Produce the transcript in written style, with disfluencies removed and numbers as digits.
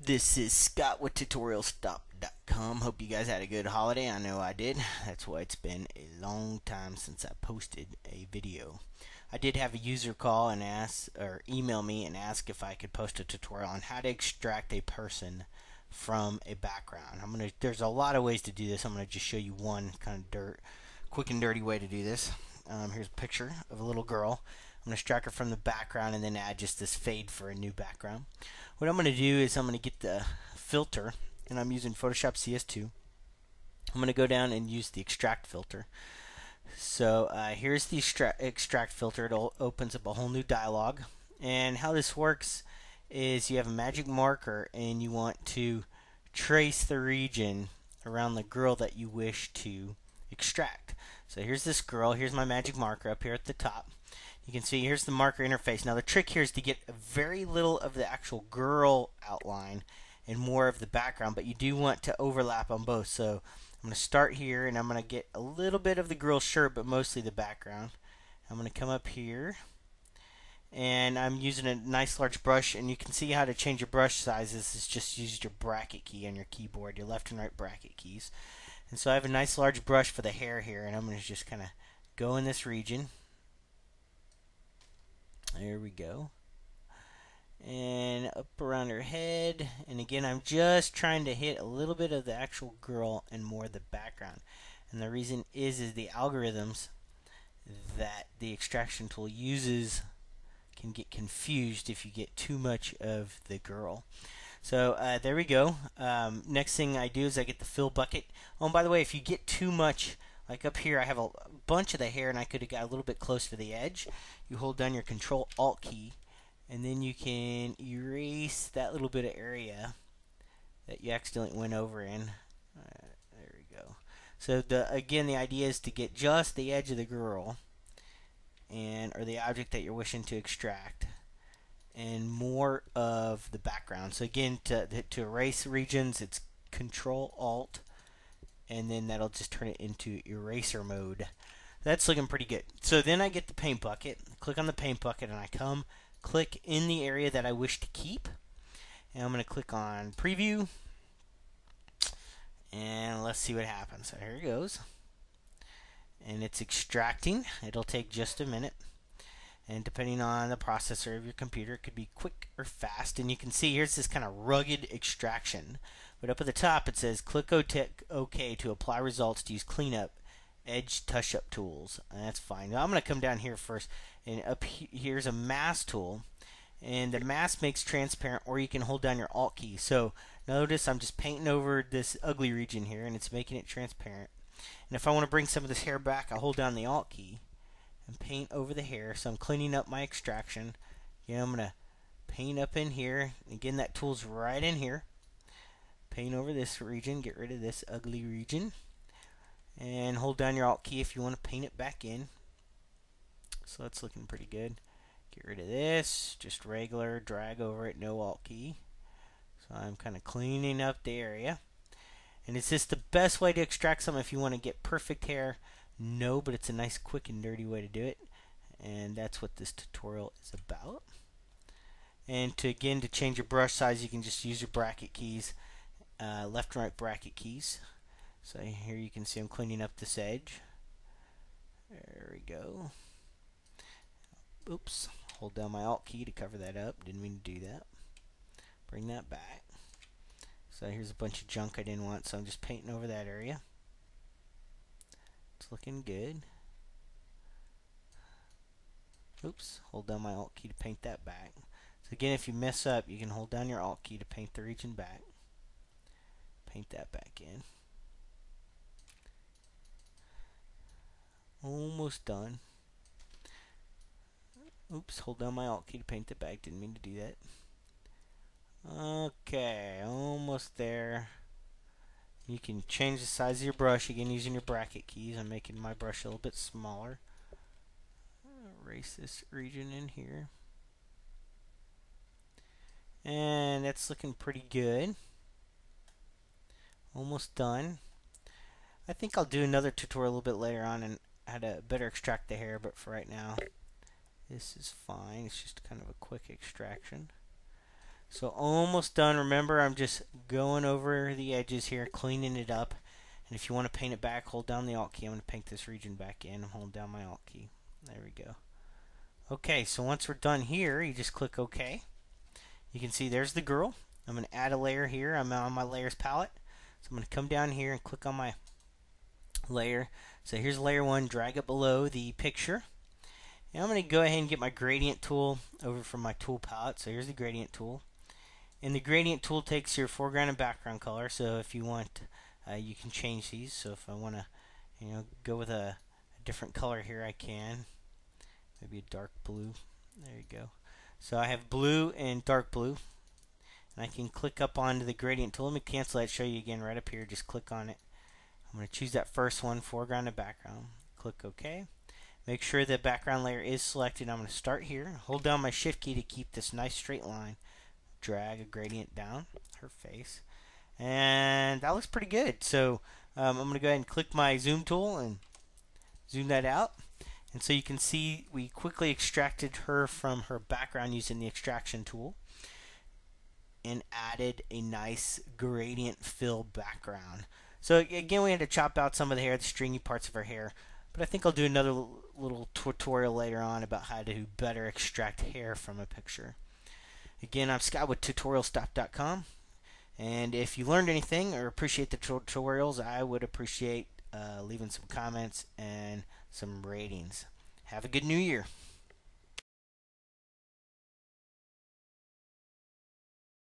This is Scott with tutorialstop.com. Hope you guys had a good holiday. I know I did. That's why it's been a long time since I posted a video. I did have a user call and ask or email me and ask if I could post a tutorial on how to extract a person from a background. There's a lot of ways to do this. I'm going to just show you one kind of quick and dirty way to do this. Here's a picture of a little girl. I'm going to extract her from the background and then add just this fade for a new background. What I'm going to do is I'm going to get the filter, and I'm using Photoshop CS2. I'm going to go down and use the extract filter. So here's the extract filter. It opens up a whole new dialog. And how this works is you have a magic marker and you want to trace the region around the girl that you wish to extract. So here's this girl. Here's my magic marker up here at the top. You can see here's the marker interface. Now the trick here is to get very little of the actual girl outline and more of the background, but you do want to overlap on both. So I'm going to start here and I'm going to get a little bit of the girl's shirt, but mostly the background. I'm going to come up here and I'm using a nice large brush, and you can see how to change your brush sizes is just use your bracket key on your keyboard, your left and right bracket keys. And so I have a nice large brush for the hair here, and I'm going to just kind of go in this region. There we go. And up around her head. And again, I'm just trying to hit a little bit of the actual girl and more of the background. And the reason is the algorithms that the extraction tool uses can get confused if you get too much of the girl. So there we go. Next thing I do is I get the fill bucket. Oh, and by the way, if you get too much, like up here, I have a bunch of the hair and I could have got a little bit close to the edge. You hold down your Control-Alt key and then you can erase that little bit of area that you accidentally went over in. There we go. So again, the idea is to get just the edge of the girl or the object that you're wishing to extract, and more of the background. So again, to erase regions, it's Control-Alt, and then that'll just turn it into eraser mode. That's looking pretty good. So then I get the paint bucket, click on the paint bucket, and I click in the area that I wish to keep. And I'm going to click on preview, and let's see what happens. So here it goes. And it's extracting. It'll take just a minute. And depending on the processor of your computer, it could be quick or fast. And you can see here's this kind of rugged extraction. But up at the top it says click OK to apply results to use cleanup edge touch-up tools. And that's fine. Now I'm going to come down here first. And up here's a mask tool. And the mask makes transparent, or you can hold down your Alt key. So notice I'm just painting over this ugly region here, and it's making it transparent. And if I want to bring some of this hair back, I hold down the Alt key and paint over the hair. So I'm cleaning up my extraction. Again, I'm going to paint up in here. Again, that tool's right in here. Paint over this region, get rid of this ugly region. And hold down your Alt key if you want to paint it back in. So that's looking pretty good. Get rid of this, just regular, drag over it, no Alt key. So I'm kind of cleaning up the area. And is this the best way to extract something if you want to get perfect hair? No, but it's a nice, quick, and dirty way to do it. And that's what this tutorial is about. And to change your brush size, you can just use your bracket keys, left and right bracket keys. So here you can see I'm cleaning up this edge. There we go. Oops. Hold down my Alt key to cover that up. Didn't mean to do that. Bring that back. So here's a bunch of junk I didn't want, so I'm just painting over that area. It's looking good. Oops. Hold down my Alt key to paint that back. So again, if you mess up, you can hold down your Alt key to paint the region back. Paint that back in. Almost done. Oops, hold down my Alt key to paint the back. Didn't mean to do that. Okay, almost there. You can change the size of your brush again using your bracket keys. I'm making my brush a little bit smaller. Erase this region in here. And that's looking pretty good. Almost done. I think I'll do another tutorial a little bit later on and how to better extract the hair, but for right now, this is fine. It's just kind of a quick extraction. So almost done. Remember, I'm just going over the edges here, cleaning it up. And if you want to paint it back, hold down the Alt key. I'm going to paint this region back in. I'm holding down my Alt key. There we go. Okay, so once we're done here, you just click OK. You can see there's the girl. I'm going to add a layer here. I'm on my layers palette. So I'm going to come down here and click on my layer. So here's layer 1. Drag it below the picture. And I'm going to go ahead and get my gradient tool over from my tool palette. So here's the gradient tool. And the gradient tool takes your foreground and background color. So if you want, you can change these. So if I want to, go with a different color here, I can. Maybe a dark blue. There you go. So I have blue and dark blue. And I can click up onto the gradient tool. Let me cancel that, show you again right up here. Just click on it. I'm going to choose that first one, foreground and background. Click OK. Make sure the background layer is selected. I'm going to start here. Hold down my Shift key to keep this nice straight line. Drag a gradient down her face. And that looks pretty good. So I'm going to go ahead and click my zoom tool and zoom that out. And so you can see we quickly extracted her from her background using the extraction tool and added a nice gradient fill background. So again, we had to chop out some of the hair, the stringy parts of her hair. But I think I'll do another little tutorial later on about how to better extract hair from a picture. Again, I'm Scott with tutorialstop.com. And if you learned anything or appreciate the tutorials, I would appreciate leaving some comments and some ratings. Have a good new year.